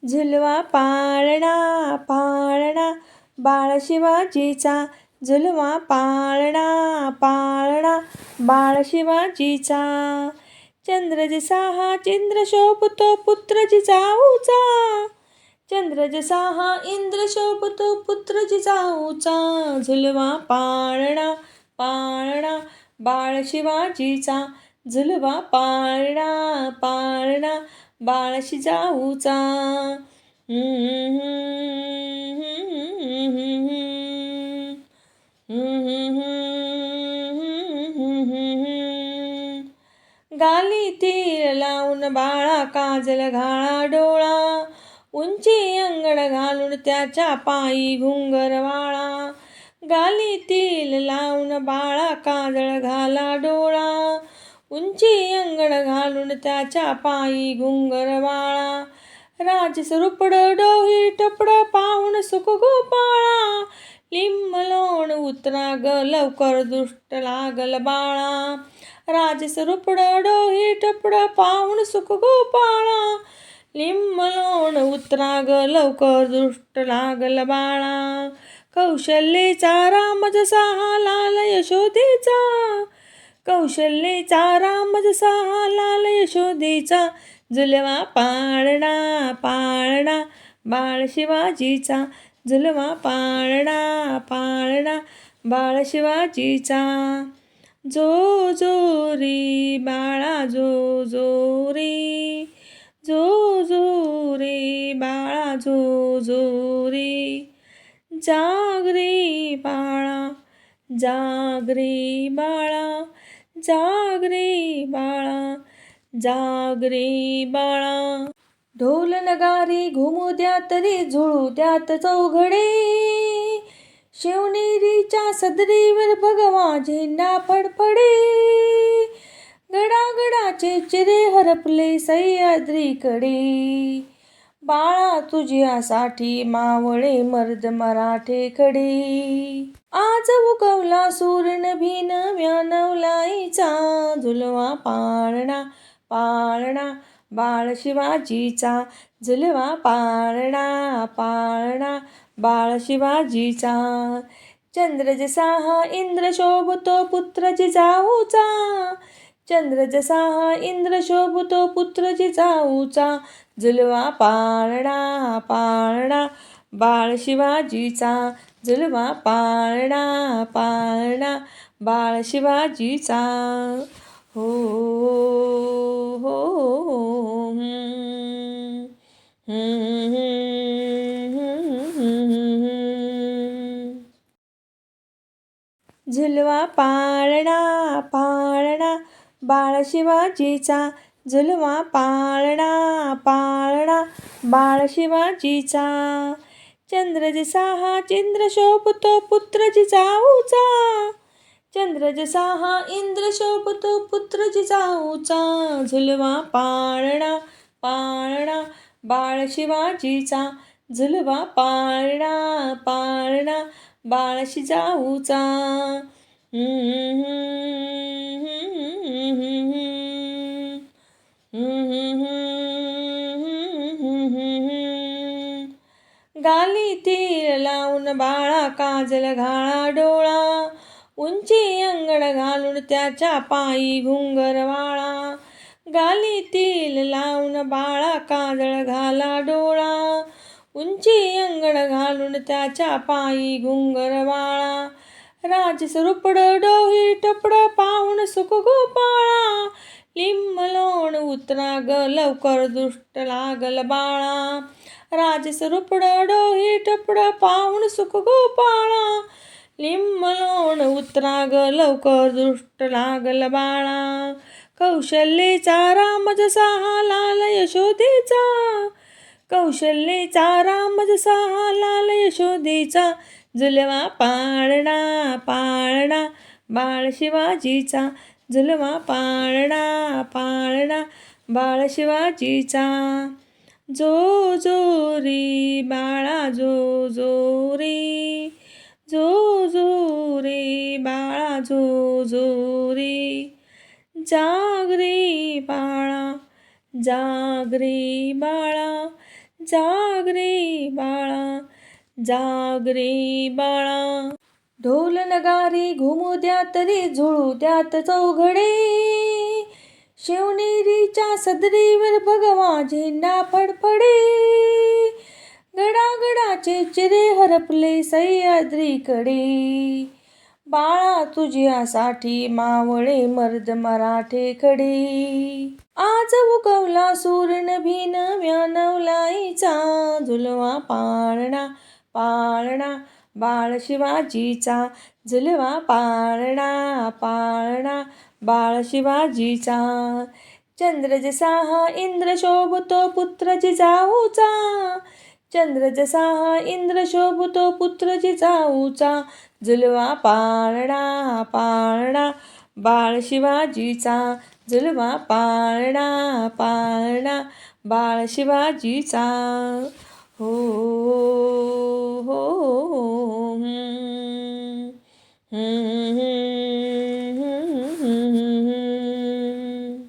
झुलवा पाळणा पाळणा बाळ शिवाजीचा. झुलवा पाळणा पाळणा बाळ शिवाजीचा. चंद्र जसा हा इंद्र शोभतो पुत्र जिजाऊचा. चंद्र जसा हा इंद्र शोभतो पुत्र जिजाऊचा. झुलवा पाळणा पाळणा बाळ शिवाजीचा. झुलवा पाळणा पाळणा बाळ जिजाऊचा. गाली तीर लावून बाळा काजल घाळा डोळा. उंची अंगड घालून त्याच्या पायी घुंगर वाळा. गाली तीर लावून बाळा काजळ घाला डोळा. उंची अंगड घालून त्याच्या पायी घुंगर वाळा. राजस रुपड डोही टपड पाहून सुख गोपाळा. लिंब लोण उतरा ग लवकर दुष्ट लागल बाळा. राजस रुपड डोही टपड पाहून सुख गोपाळा. लिंब लोण उतरा ग लवकर दुष्ट लागल बाळा. कौशल्येचा राम जसा हा लाल यशोदेचा. कौशल्येचा राम जसा हा लाल यशोदेचा. झुलवा पाळणा पाळणा बाळ शिवाजीचा. झुलवा पाळणा पाळणा बाळ शिवाजीचा. जो जो रे बाळा जो जो रे. जो जो रे बाळा जो जो रे. जाग रे बाळा जाग रे बाळा. जाग रे बाळा जाग रे बाळा. ढोल नगारी घुमू द्यात रे झुळू द्यात चौघडे. शिवनेरीच्या सदरीवर भगवा झेंडा फडफडे. गडागडाचे चिरे हरपले सह्याद्रीकडे. बाळा तुझ्यासाठी मावळे मर्द मराठेकडे. आज उगवला सूर्य भी नव्या नवलाईचा. झुलवा पाळणा पाळणा बाळ शिवाजीचा. झुलवा पाळणा पाळणा बाळ शिवाजीचा. चंद्र जसा हा इंद्र शोभतो पुत्र जिजाऊचा. चंद्र जसा हा इंद्र शोभतो पुत्र जिजाऊचा. झुलवा पाळणा पाळणा बाळ शिवाजीचा. झुलवा पाळणा पाळणा बाळ शिवाजीचा. हो हो झुलवा पाळणा पाळणा बाळ शिवाजीचा. झुलवा पाळणा पाळणा बाळ शिवाजीचा. चंद्र जसा हा इंद्र शोभतो पुत्र जिजाऊचा. चंद्र जसा हा इंद्र शोभतो पुत्र जिजाऊचा. झुलवा पाळणा पाळणा बाळ शिवाजीचा. झुलवा पाळणा पाळणा बाळ जिजाऊचा. गाली तीर लावून बाळा काजल घाळा डोळा. उंची अंगड घालून त्याच्या पायी घुंगर वाळा. गाली तीर लावून बाळा काजळ घाला डोळा. उंची अंगड घालून त्याच्या पायी घुंगर वाळा. राजस रुपड डोही टपड पाहून सुख गोपाळा. लिंब लोण उतरा ग लवकर दुष्ट लागल बाळा. राजस रुपड डोही टपड पाहून सुख गोपाळा. लिंब लोण उतरा ग लवकर दुष्ट लागल बाळा. कौशल्येचा राम जसा हा लाल यशोदेचा. कौशल्येचा राम जसा हा लाल यशोदेचा. झुलवा पाळणा पाळणा बाळ शिवाजीचा. झुलवा पाळणा पाळणा बाळ शिवाजीचा. जो जो रे बाळा जो जो रे. जो जो रे बाळा जो जो रे. जाग रे बाळा जाग रे बाळा. जाग रे बाळा, जाग रे बाळा. ढोल नगारी घुमू द्यात रे, झुळू द्यात चौघडे. शिवनेरीच्या सदरीवर भगवा झेंडा फडफडे. गडागडाचे चिरे हरपले सह्याद्रीकडे. बाळा तुझ्यासाठी मावळे मर्द मराठे खडे. आज उगवला सूर्य नभी नव्या नवलाईचा. झुलवा पाळणा पाळणा बाळ शिवाजीचा. झुलवा पाळणा पाळणा बाळ शिवाजीचा. चंद्र जसा हा इंद्र शोभतो पुत्र जिजाऊचा. चंद्र जसा हा इंद्र शोभतो पुत्र जिजाऊचा. झुलवा पाळणा पाळणा बाळ शिवाजीचा. झुलवा पाळणा पाळणा बाळ शिवाजीचा. हो हो, हो.